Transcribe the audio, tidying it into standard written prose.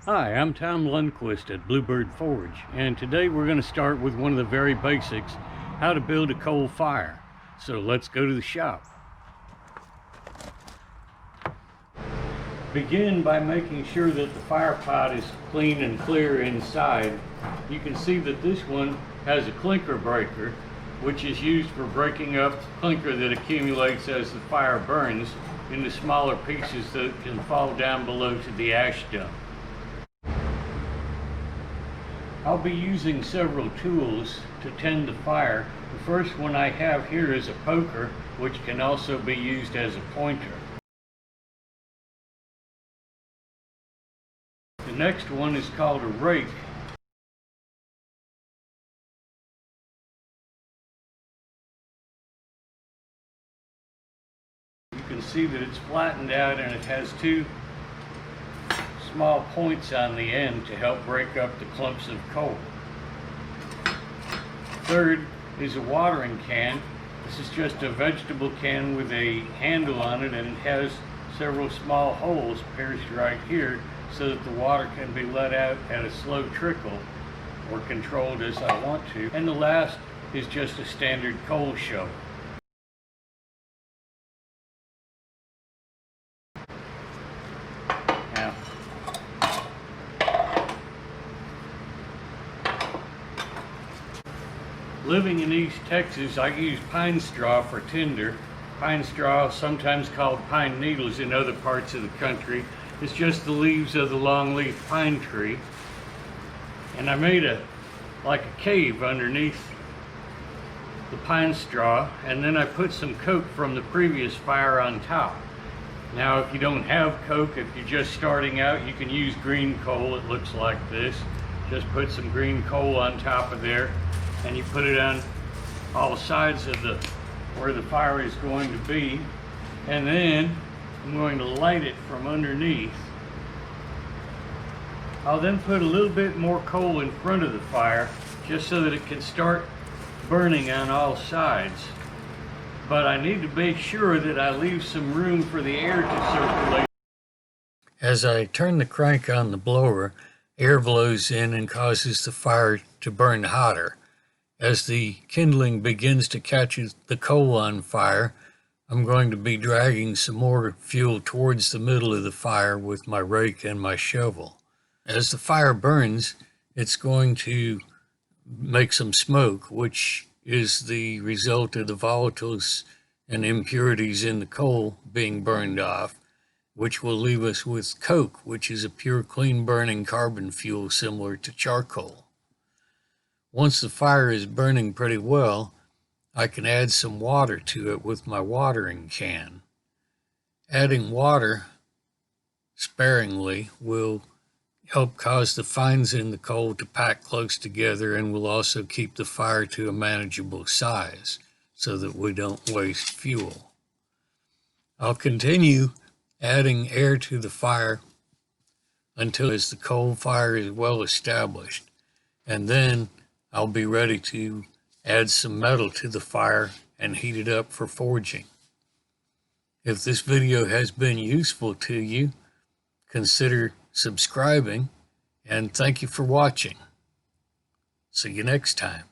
Hi, I'm Tom Lundquist at Bluebird Forge, and today we're going to start with one of the very basics, how to build a coal fire. So let's go to the shop. Begin by making sure that the fire pot is clean and clear inside. You can see that this one has a clinker breaker, which is used for breaking up clinker that accumulates as the fire burns into smaller pieces that can fall down below to the ash dump. I'll be using several tools to tend the fire. The first one I have here is a poker, which can also be used as a pointer. The next one is called a rake. You can see that it's flattened out and it has two small points on the end to help break up the clumps of coal. Third is a watering can. This is just a vegetable can with a handle on it, and it has several small holes pierced right here so that the water can be let out at a slow trickle or controlled as I want to. And the last is just a standard coal shovel. Now, living in East Texas, I use pine straw for tinder. Pine straw, sometimes called pine needles in other parts of the country, is just the leaves of the longleaf pine tree. And I made like a cave underneath the pine straw, and then I put some coke from the previous fire on top. Now, if you don't have coke, if you're just starting out, you can use green coal. It looks like this. Just put some green coal on top of there, and you put it on all sides of where the fire is going to be, and then I'm going to light it from underneath. I'll then put a little bit more coal in front of the fire just so that it can start burning on all sides. But I need to make sure that I leave some room for the air to circulate. As I turn the crank on the blower, air blows in and causes the fire to burn hotter. As the kindling begins to catch the coal on fire, I'm going to be dragging some more fuel towards the middle of the fire with my rake and my shovel. As the fire burns, it's going to make some smoke, which is the result of the volatiles and impurities in the coal being burned off, which will leave us with coke, which is a pure, clean burning carbon fuel similar to charcoal. Once the fire is burning pretty well, I can add some water to it with my watering can. Adding water sparingly will help cause the fines in the coal to pack close together, and will also keep the fire to a manageable size so that we don't waste fuel. I'll continue adding air to the fire until as the coal fire is well established, and then I'll be ready to add some metal to the fire and heat it up for forging. If this video has been useful to you, consider subscribing, and thank you for watching. See you next time.